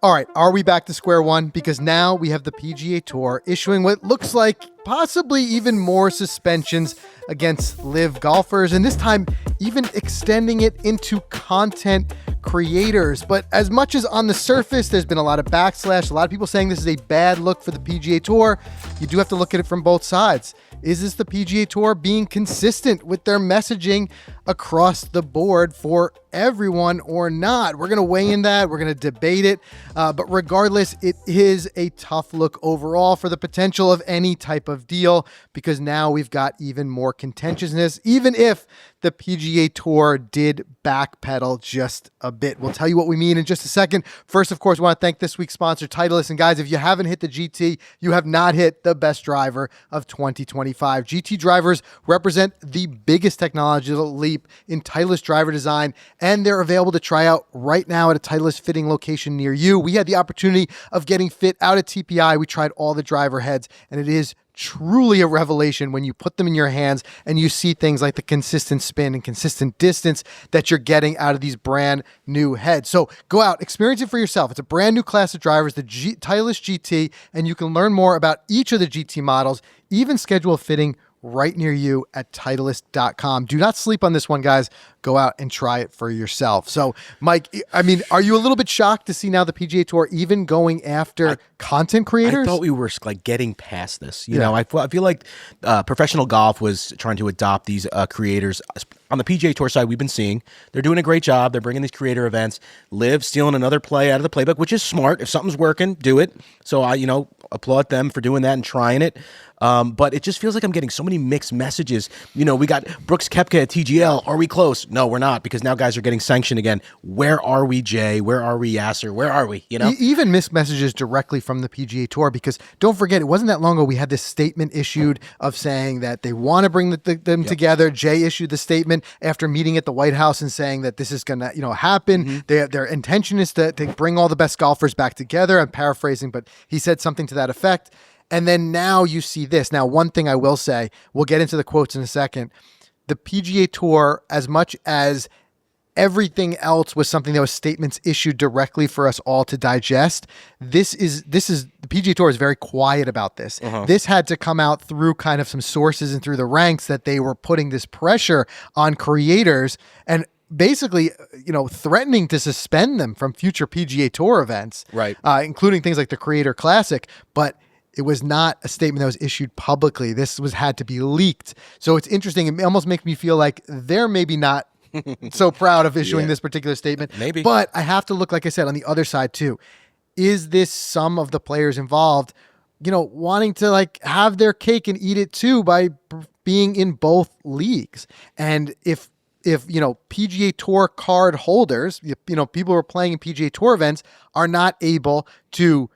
All right, are we back to square one? Because now we have the PGA Tour issuing what looks like possibly even more suspensions against LIV golfers, and this time even extending it into content creators. But as much as on the surface there's been a lot of backslash, a lot of people saying this is a bad look for the PGA Tour, you do have to look at it from both sides. Is this the PGA Tour being consistent with their messaging across the board for everyone or not? We're going to weigh in that. We're going to debate it. But regardless, it is a tough look overall for the potential of any type of deal, because now we've got even more contentiousness, even if the PGA Tour did backpedal just a bit. We'll tell you what we mean in just a second. First, of course, I want to thank this week's sponsor, Titleist. And guys, if you haven't hit the GT, you have not hit the best driver of 2025. GT drivers represent the biggest technological leap in Titleist driver design, and they're available to try out right now at a Titleist fitting location near you. We had the opportunity of getting fit out at TPI. We tried all the driver heads, and it is truly a revelation when you put them in your hands and you see things like the consistent spin and consistent distance that you're getting out of these brand new heads. So go out, experience it for yourself. It's a brand new class of drivers, the Titleist GT, and you can learn more about each of the GT models, even schedule a fitting right near you at Titleist.com. Do not sleep on this one, guys. Go out and try it for yourself. So, Mike, I mean, are you a little bit shocked to see now the PGA Tour even going after content creators? I thought we were like getting past this. You know, I feel like professional golf was trying to adopt these creators. On the PGA Tour side, we've been seeing they're doing a great job. They're bringing these creator events. LIV stealing another play out of the playbook, which is smart. If something's working, do it. So I, applaud them for doing that and trying it. But it just feels like I'm getting so many mixed messages. We got Brooks Koepka at TGL. Are we close? No, we're not, because now guys are getting sanctioned again. Where are we, Jay? Where are we, Yasser? Where are we? Even missed messages directly from the PGA Tour, because don't forget, it wasn't that long ago we had this statement issued of saying that they want to bring them together. Jay issued the statement after meeting at the White House and saying that this is going to happen. Their intention is to bring all the best golfers back together. I'm paraphrasing, but he said something to that effect. And then now you see this. Now, one thing I will say, we'll get into the quotes in a second. The PGA Tour, as much as everything else was something that was statements issued directly for us all to digest, this is the PGA Tour is very quiet about this. This had to come out through kind of some sources and through the ranks that they were putting this pressure on creators and basically, threatening to suspend them from future PGA Tour events, right? Including things like the Creator Classic, but it was not a statement that was issued publicly. This had to be leaked. So it's interesting. It almost makes me feel like they're maybe not so proud of issuing this particular statement. Maybe. But I have to look, like I said, on the other side too. Is this some of the players involved, wanting to have their cake and eat it too by being in both leagues? And if PGA Tour card holders, people who are playing in PGA Tour events are not able to,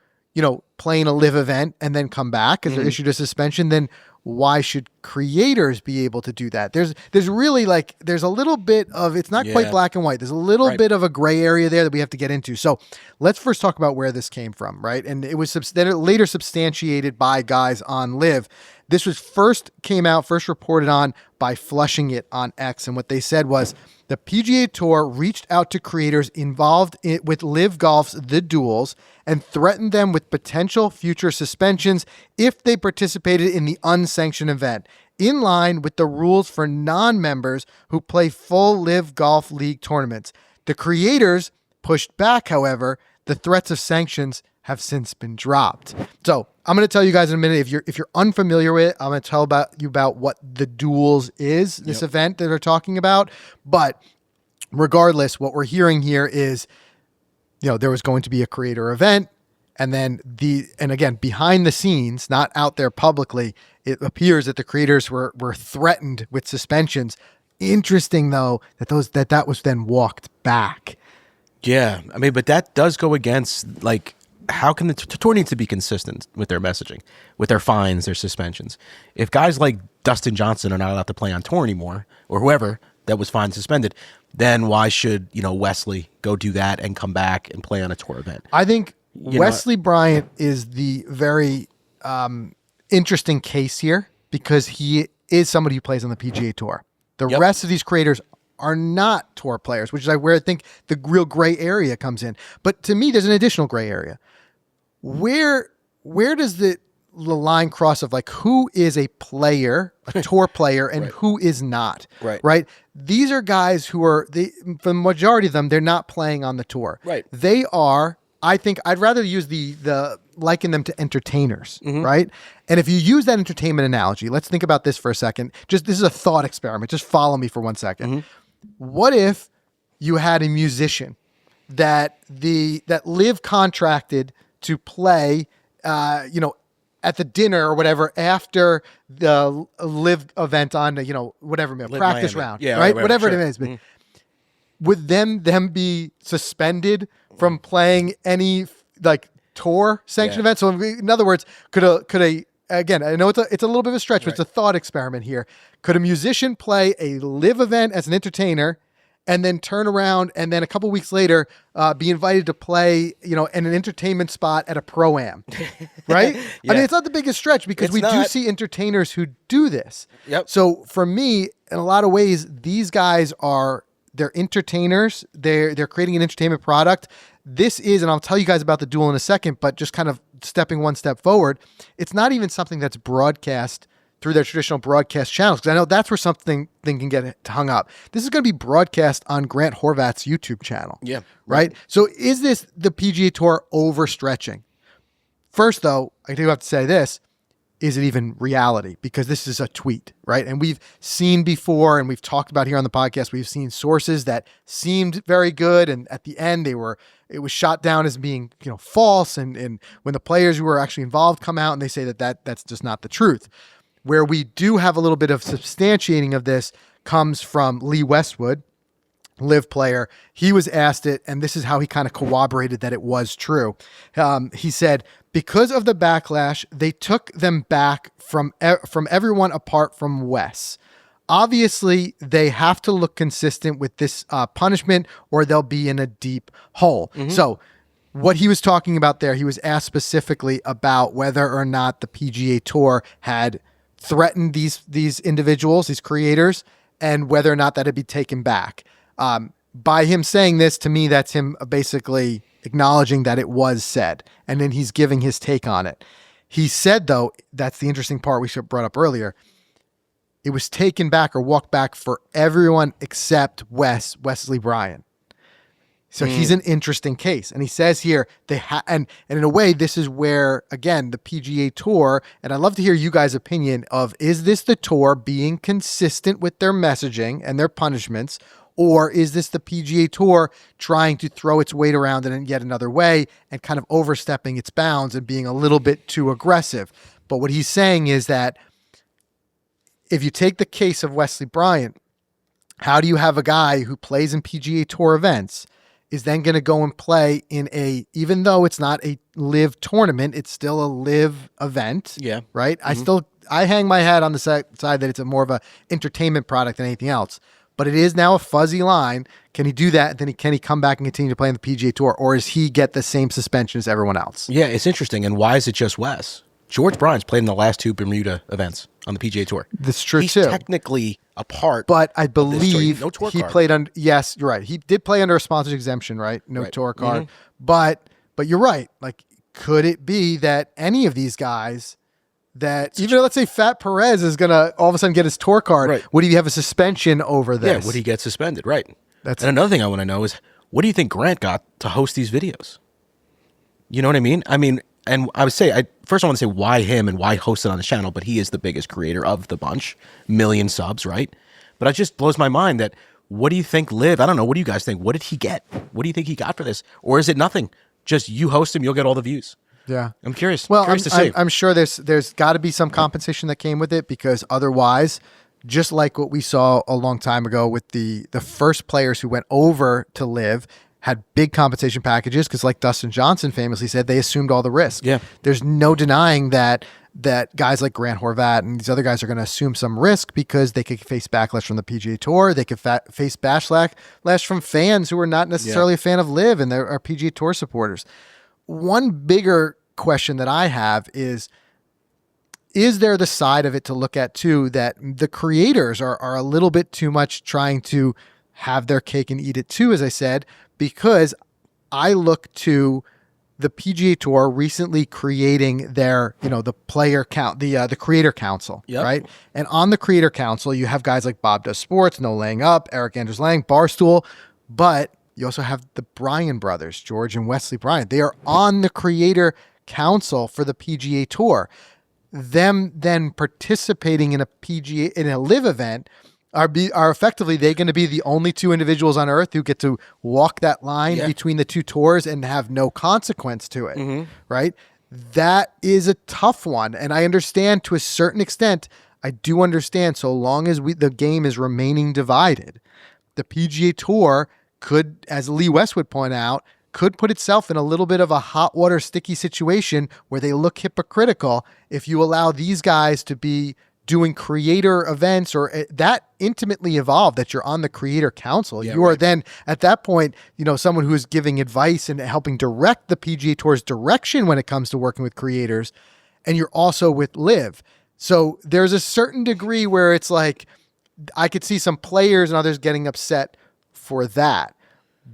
play in a LIV event and then come back because they're issued a suspension, then why should creators be able to do that? There's really there's a little bit of, it's not quite black and white. There's a little bit of a gray area there that we have to get into. So let's first talk about where this came from, right? And it was later substantiated by guys on LIV. This was first reported on by Flushing It on X. And what they said was the PGA Tour reached out to creators involved with LIV Golf's The Duels and threatened them with potential future suspensions if they participated in the unsanctioned event, in line with the rules for non-members who play full LIV Golf League tournaments. The creators pushed back, however. The threats of sanctions have since been dropped. So I'm going to tell you guys in a minute, if you're unfamiliar with it, I'm going to tell you about what the Duels is, this event that they're talking about. But regardless, what we're hearing here is, there was going to be a creator event, and then again, behind the scenes, not out there publicly, it appears that the creators were threatened with suspensions. Interesting though, that was then walked back. Yeah, I mean, but that does go against, how can the tour needs to be consistent with their messaging, with their fines, their suspensions. If guys like Dustin Johnson are not allowed to play on tour anymore, or whoever that was fined, suspended, then why should, Wesley go do that and come back and play on a tour event? I think Wesley Bryan is the very interesting case here because he is somebody who plays on the PGA Tour. The rest of these creators are not tour players, which is like where I think the real gray area comes in. But to me, there's an additional gray area. Where does the line cross of like who is a player, a tour player, and who is not? Right. These are guys who are for the majority of them, they're not playing on the tour. Right. They are. I think I'd rather use the liken them to entertainers, right? And if you use that entertainment analogy, let's think about this for a second. This is a thought experiment. Just follow me for 1 second. What if you had a musician that LIV contracted to play, at the dinner or whatever after the LIV event on, whatever, practice Miami. round, Yeah, right? right, Whatever sure. it is. But would them be suspended from playing any like tour sanctioned event? So in other words, could a again, I know it's a little bit of a stretch, but it's a thought experiment here. Could a musician play a LIV event as an entertainer and then turn around and then a couple weeks later be invited to play, in an entertainment spot at a pro-am, right? I mean, it's not the biggest stretch because we do see entertainers who do this. Yep. So for me, in a lot of ways, these guys they're entertainers. They're creating an entertainment product. This is, and I'll tell you guys about the duel in a second, but just kind of stepping one step forward, it's not even something that's broadcast through their traditional broadcast channels, because I know that's where something can get hung up. This is going to be broadcast on Grant Horvat's YouTube channel. Yeah. Right? So is this the PGA Tour overstretching? First, though, I do have to say this. Is it even reality? Because this is a tweet, right? And we've seen before, and we've talked about here on the podcast, we've seen sources that seemed very good, and at the end it was shot down as being, false. And when the players who were actually involved come out and they say that's just not the truth. Where we do have a little bit of substantiating of this comes from Lee Westwood, LIV player. He was asked it, and this is how he kind of corroborated that it was true. He said, because of the backlash, they took them back from everyone apart from Wes. Obviously, they have to look consistent with this punishment or they'll be in a deep hole. So what he was talking about there, he was asked specifically about whether or not the PGA Tour had threatened these individuals, these creators, and whether or not that had be taken back. By him saying this, to me, that's him basically acknowledging that it was said, and then he's giving his take on it. He said, though, that's the interesting part we brought up earlier, it was taken back or walked back for everyone except Wesley Bryan. So he's an interesting case. And he says here, and in a way, this is where, again, the PGA Tour, and I'd love to hear you guys' opinion of, is this the tour being consistent with their messaging and their punishments, or is this the PGA Tour trying to throw its weight around in yet another way and kind of overstepping its bounds and being a little bit too aggressive? But what he's saying is that if you take the case of Wesley Bryan, how do you have a guy who plays in PGA Tour events is then going to go and play in even though it's not a LIV tournament, it's still a LIV event. Yeah. Right? I hang my hat on the side that it's more of a entertainment product than anything else. But it is now a fuzzy line. Can he do that? Then can he come back and continue to play on the PGA Tour? Or does he get the same suspension as everyone else? Yeah, it's interesting. And why is it just Wes? George Bryan's played in the last two Bermuda events on the PGA Tour. That's true, He's too. technically a part. But I believe no tour he card. played under, yes, you're right. He did play under a sponsor's exemption, right? No tour card. But you're right. Like, could it be that any of these guys that, even let's say Fat Perez is going to all of a sudden get his tour card, would he have a suspension over this? Yeah, would he get suspended? Right. And another thing I want to know is, what do you think Grant got to host these videos? You know what I mean? And I would say, first I want to say why him and why host it on the channel, but he is the biggest creator of the bunch, million subs, right? But it just blows my mind that, what do you think LIV, I don't know, what do you guys think? What did he get? What do you think he got for this? Or is it nothing? Just you host him, you'll get all the views. Yeah. I'm curious. Well, curious to see. I'm sure there's got to be some compensation that came with it, because otherwise, just like what we saw a long time ago with the first players who went over to LIV, had big compensation packages, because like Dustin Johnson famously said, they assumed all the risk. Yeah. There's no denying that guys like Grant Horvat and these other guys are going to assume some risk, because they could face backlash from the PGA Tour. They could face backlash from fans who are not necessarily a fan of LIV and are PGA Tour supporters. One bigger question that I have is there the side of it to look at too, that the creators are a little bit too much trying to have their cake and eat it too, as I said, because I look to the PGA Tour recently creating their, the player count, the creator council, right? And on the creator council, you have guys like Bob Does Sports, No Laying Up, Eric Andrews Lang, Barstool, but you also have the Bryan brothers, George and Wesley Bryan. They are on the creator council for the PGA Tour. Them then participating in a LIV event are effectively, they're going to be the only two individuals on earth who get to walk that line between the two tours and have no consequence to it, right? That is a tough one. And I understand to a certain extent, I do understand, so long as the game is remaining divided, the PGA Tour could, as Lee Westwood pointed out, could put itself in a little bit of a hot water sticky situation where they look hypocritical if you allow these guys to be doing creator events or that intimately involved, that you're on the creator council. You are then at that point, someone who is giving advice and helping direct the PGA Tour's direction when it comes to working with creators. And you're also with LIV. So there's a certain degree where it's like, I could see some players and others getting upset for that.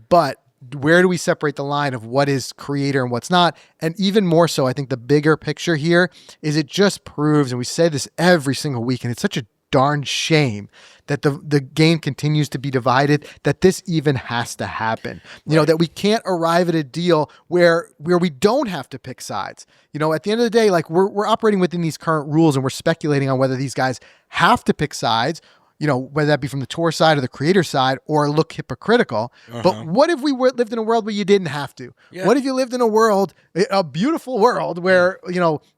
But where do we separate the line of what is creator and what's not? And even more so, I think the bigger picture here is it just proves, and we say this every single week, and it's such a darn shame that the game continues to be divided, that this even has to happen. That we can't arrive at a deal where we don't have to pick sides. At the end of the day, like we're operating within these current rules and we're speculating on whether these guys have to pick sides, whether that be from the tour side or the creator side, or look hypocritical. But what if we lived in a world where you didn't have to? What if you lived in a beautiful world where,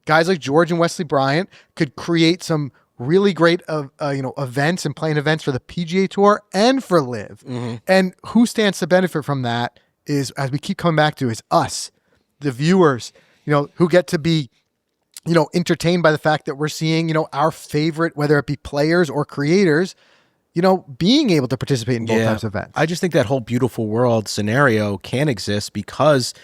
guys like George and Wesley Bryan could create some really great, events and playing events for the PGA Tour and for LIV. And who stands to benefit from that is, as we keep coming back to, is us, the viewers, who get to be entertained by the fact that we're seeing, our favorite, whether it be players or creators, being able to participate in both types of events. I just think that whole beautiful world scenario can exist because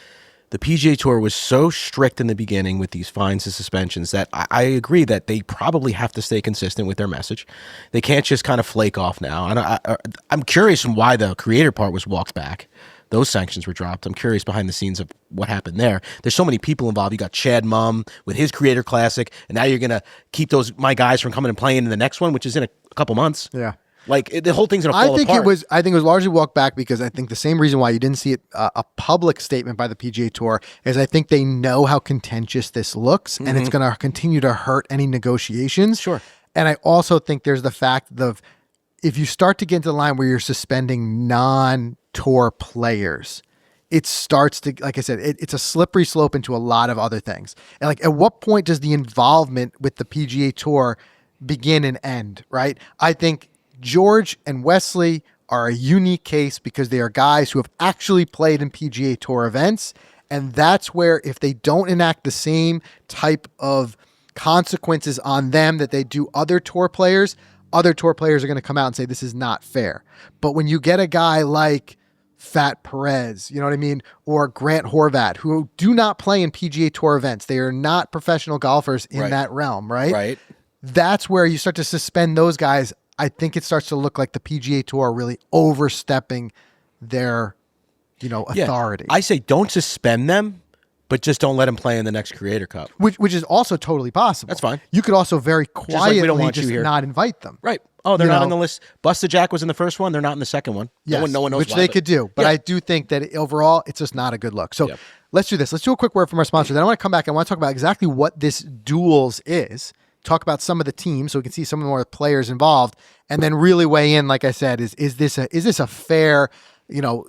the PGA Tour was so strict in the beginning with these fines and suspensions that I agree that they probably have to stay consistent with their message. They can't just kind of flake off now. And I'm curious why the creator part was walked back. Those sanctions were dropped. I'm curious behind the scenes of what happened there. There's so many people involved. You got Chad Mumm with his Creator Classic, and now you're going to keep my guys from coming and playing in the next one, which is in a couple months. Yeah. Like, the whole thing's going to fall apart. I think it was largely walked back because I think the same reason why you didn't see it, a public statement by the PGA Tour, is I think they know how contentious this looks, and it's going to continue to hurt any negotiations. Sure. And I also think there's the fact of, if you start to get into the line where you're suspending non-tour players, it starts to, like I said, it's a slippery slope into a lot of other things. And like, at what point does the involvement with the PGA Tour begin and end, right? I think George and Wesley are a unique case because they are guys who have actually played in PGA Tour events. And that's where, if they don't enact the same type of consequences on them that they do other tour players are going to come out and say, this is not fair. But when you get a guy like Fat Perez, you know what I mean? Or Grant Horvat, who do not play in PGA Tour events. They are not professional golfers in that realm, right? Right. That's where you start to suspend those guys. I think it starts to look like the PGA Tour really overstepping their, authority. I say don't suspend them, but just don't let them play in the next Creator Cup. Which is also totally possible. That's fine. You could also very quietly we don't want just you here. not invite them. Right. Oh, they're not on the list. Busted Jack was in the first one. They're not in the second one. Yes, no one knows which why, they could do. But I do think that overall, it's just not a good look. So let's do this. Let's do a quick word from our sponsor. Then I want to come back and I want to talk about exactly what this Duels is. Talk about some of the teams so we can see some of the more players involved, and then really weigh in, like I said, is this a fair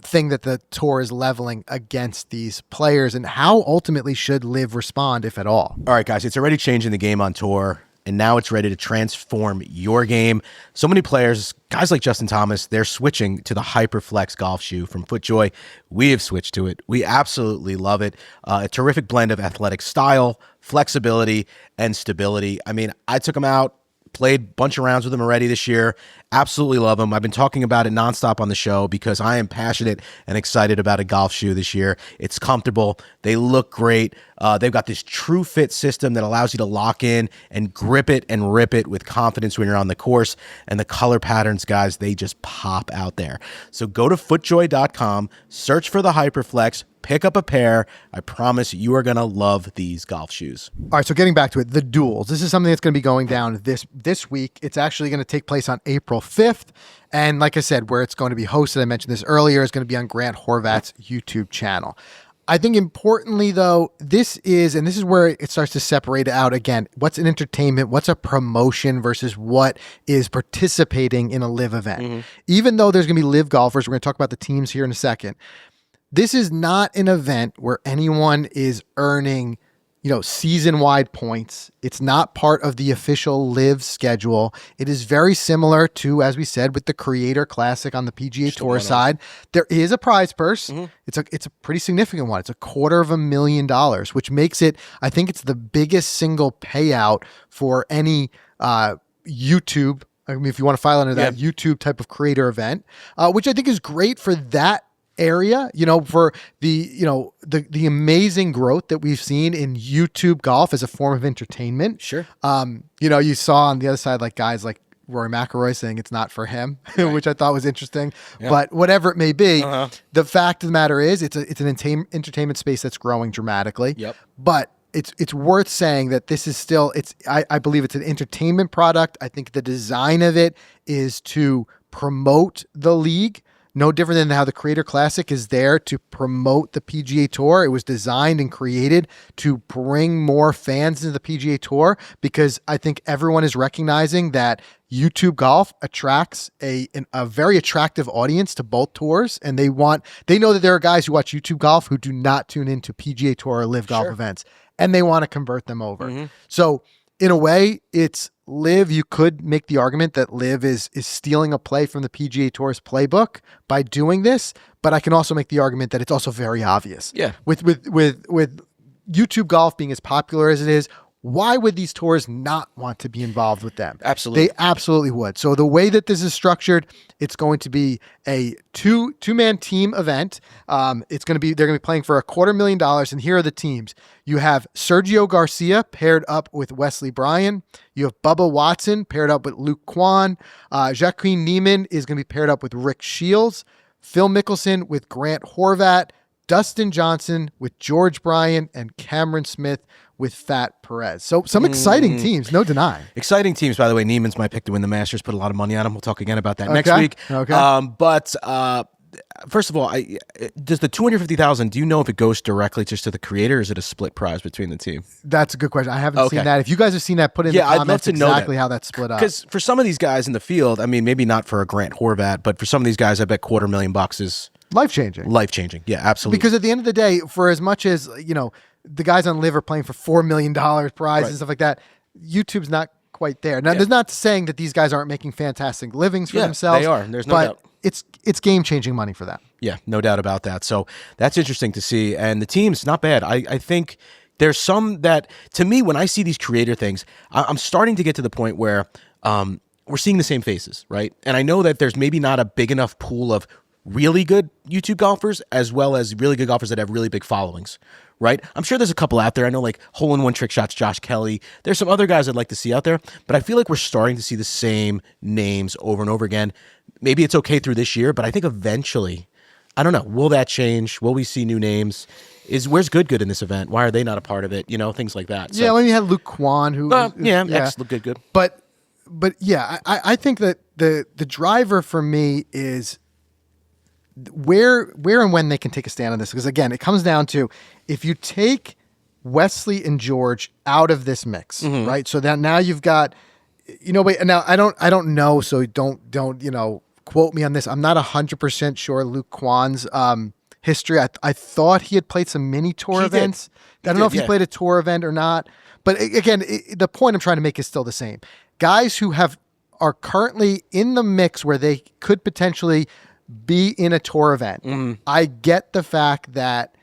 thing that the tour is leveling against these players, and how ultimately should LIV respond, if at all? All right, guys, it's already changing the game on tour, and now it's ready to transform your game. So many players, guys like Justin Thomas, they're switching to the Hyperflex golf shoe from FootJoy. We have switched to it. We absolutely love it. A terrific blend of athletic style, flexibility, and stability. I mean, I took them out played a bunch of rounds with them already this year. Absolutely love them. I've been talking about it nonstop on the show because I am passionate and excited about a golf shoe this year. It's comfortable. They look great. They've got this true fit system that allows you to lock in and grip it and rip it with confidence when you're on the course. And the color patterns, guys, they just pop out there. So go to FootJoy.com, search for the Hyperflex, pick up a pair. I promise you are going to love these golf shoes. All right, so getting back to it, the Duels. This is something that's going to be going down this week. It's actually going to take place on April 5th. And like I said, where it's going to be hosted, I mentioned this earlier, is going to be on Grant Horvat's YouTube channel. I think importantly, though, this is where it starts to separate out again. What's an entertainment? What's a promotion versus what is participating in a live event? Mm-hmm. Even though there's going to be live golfers, we're going to talk about the teams here in a second. This is not an event where anyone is earning, season-wide points. It's not part of the official live schedule. It is very similar to, as we said, with the Creator Classic on the PGA Tour side. There is a prize purse. Mm-hmm. It's a pretty significant one. It's $250,000, which makes it, I think it's the biggest single payout for any YouTube. I mean, if you want to file under that YouTube type of creator event, which I think is great for that area, for the amazing growth that we've seen in YouTube golf as a form of entertainment. Sure. You saw on the other side, like guys like Rory McIlroy saying it's not for him, right. Which I thought was interesting, but whatever it may be, the fact of the matter is it's an entertainment space that's growing dramatically. Yep. But it's worth saying that this is still, I believe it's an entertainment product. I think the design of it is to promote the league. No different than how the Creator Classic is there to promote the PGA Tour. It was designed and created to bring more fans into the PGA Tour because I think everyone is recognizing that YouTube golf attracts a very attractive audience to both tours, and they know that there are guys who watch YouTube golf who do not tune into PGA Tour or LIV Golf events, and they want to convert them over. Mm-hmm. So in a way, it's LIV. You could make the argument that LIV is stealing a play from the PGA Tour's playbook by doing this, but I can also make the argument that it's also very obvious. Yeah. With YouTube golf being as popular as it is, why would these tours not want to be involved with them? Absolutely. They absolutely would. So the way that this is structured, it's going to be a two-man team event. They're going to be playing for $250,000, and here are the teams. You have Sergio Garcia paired up with Wesley Bryan. You have Bubba Watson paired up with Luke Kwan. Joaquin Niemann is going to be paired up with Rick Shiels. Phil Mickelson with Grant Horvat. Dustin Johnson with George Bryan, and Cameron Smith with Fat Perez. So some exciting teams, no denying. Exciting teams, by the way. Neiman's my pick to win the Masters. Put a lot of money on him. We'll talk again about that next week. Okay. But first of all, does the $250,000? Do you know if it goes directly just to the creator, or is it a split prize between the team? That's a good question. I haven't seen that. If you guys have seen that, put in the comments I'd love to exactly know how that's split up. Because for some of these guys in the field, I mean, maybe not for a Grant Horvat, but for some of these guys, I bet $250,000 is life-changing. Life-changing. Yeah, absolutely. Because at the end of the day, for as much as, the guys on LIV are playing for $4 million prizes and stuff like that, YouTube's not quite there. Now, there's not saying that these guys aren't making fantastic livings for themselves. They are. There's no doubt. It's game-changing money for them. Yeah, no doubt about that. So that's interesting to see. And the team's not bad. I think there's some that, to me, when I see these creator things, I'm starting to get to the point where we're seeing the same faces, right? And I know that there's maybe not a big enough pool of really good YouTube golfers as well as really good golfers that have really big followings, right? I'm sure there's a couple out there. I know like hole-in-one trick shots, Josh Kelly. There's some other guys I'd like to see out there, but I feel like we're starting to see the same names over and over again. Maybe it's okay through this year, but I think eventually, I don't know, will that change? Will we see new names? Where's Good in this event? Why are they not a part of it? Things like that. So, when you had Luke Kwan, who look good. But yeah, I think that the driver for me is where and when they can take a stand on this, because again, it comes down to if you take Wesley and George out of this mix, right? So that now you've got, now I don't know, so don't quote me on this. I'm not 100% sure Luke Kwan's history. I thought he had played some mini tour events. I don't know if he played a tour event or not, but again, the point I'm trying to make is still the same. Guys who are currently in the mix where they could potentially be in a tour event. I get the fact that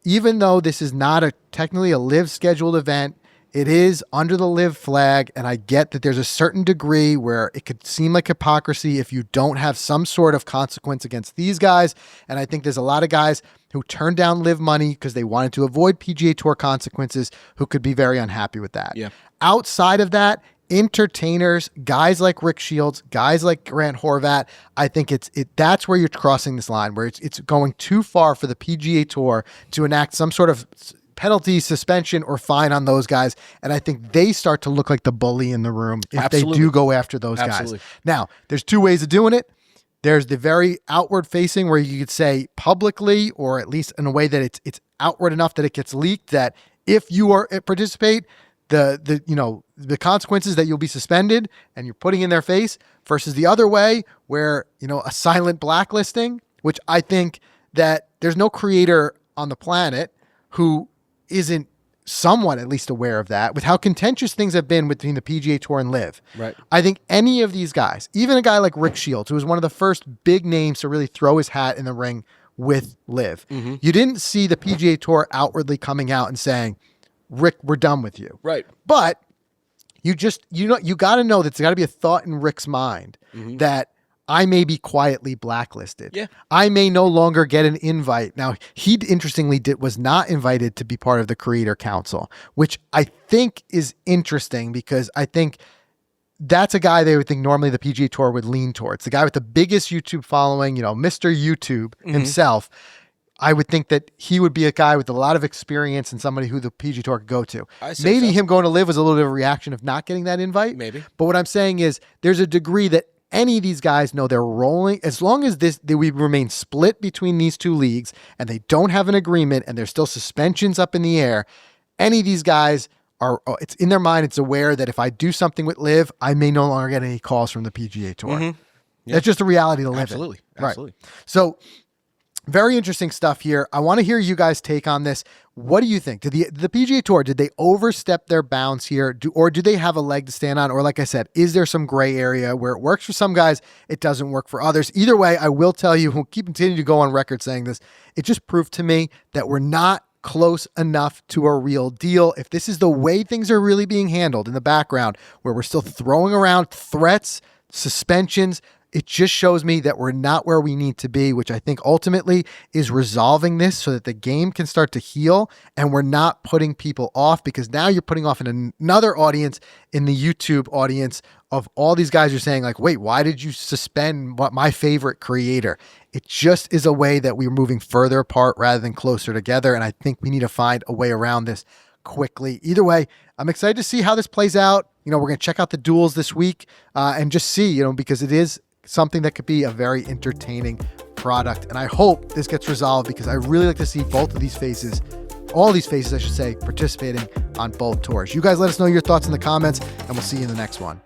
even though this is not technically a live scheduled event, it is under the LIV flag, and I get that there's a certain degree where it could seem like hypocrisy if you don't have some sort of consequence against these guys. And I think there's a lot of guys who turned down LIV money because they wanted to avoid PGA Tour consequences who could be very unhappy with that. Yeah. Outside of that, entertainers, guys like Rick Shields, guys like Grant Horvat, I think that's where you're crossing this line, where it's going too far for the PGA Tour to enact some sort of penalty, suspension, or fine on those guys. And I think they start to look like the bully in the room if they do go after those guys. Now, there's two ways of doing it. There's the very outward facing where you could say publicly, or at least in a way that it's outward enough that it gets leaked, that if you participate, the consequences that you'll be suspended and you're putting in their face, versus the other way where, a silent blacklisting, which I think that there's no creator on the planet who isn't somewhat at least aware of that, with how contentious things have been between the PGA Tour and LIV. Right. I think any of these guys, even a guy like Rick Shields, who was one of the first big names to really throw his hat in the ring with LIV, you didn't see the PGA Tour outwardly coming out and saying, Rick, we're done with you. Right. But you got to know that there's got to be a thought in Rick's mind that I may be quietly blacklisted. Yeah. I may no longer get an invite. Now, he interestingly was not invited to be part of the Creator Council, which I think is interesting because I think that's a guy they would think normally the PGA Tour would lean towards. The guy with the biggest YouTube following, Mr. YouTube himself. I would think that he would be a guy with a lot of experience and somebody who the PGA Tour could go to. Maybe him going to LIV was a little bit of a reaction of not getting that invite. Maybe. But what I'm saying is there's a degree that any of these guys know they're rolling, as long as we remain split between these two leagues and they don't have an agreement and there's still suspensions up in the air, any of these guys it's in their mind, it's aware that if I do something with LIV, I may no longer get any calls from the PGA Tour. Yeah. That's just the reality to live Absolutely. in. Absolutely. Right. So very interesting stuff here. I want to hear you guys' take on this. What do you think? Did the PGA Tour, did they overstep their bounds here? Or do they have a leg to stand on? Or like I said, is there some gray area where it works for some guys, it doesn't work for others? Either way, I will tell you, we'll continue to go on record saying this, it just proved to me that we're not close enough to a real deal. If this is the way things are really being handled in the background, where we're still throwing around threats, suspensions, it just shows me that we're not where we need to be, which I think ultimately is resolving this so that the game can start to heal and we're not putting people off, because now you're putting off another audience in the YouTube audience of all these guys are saying like, wait, why did you suspend my favorite creator? It just is a way that we're moving further apart rather than closer together. And I think we need to find a way around this quickly. Either way, I'm excited to see how this plays out. We're going to check out the duels this week and just see, because it is something that could be a very entertaining product. And I hope this gets resolved because I really like to see both of these faces, all these faces, I should say, participating on both tours. You guys let us know your thoughts in the comments and we'll see you in the next one.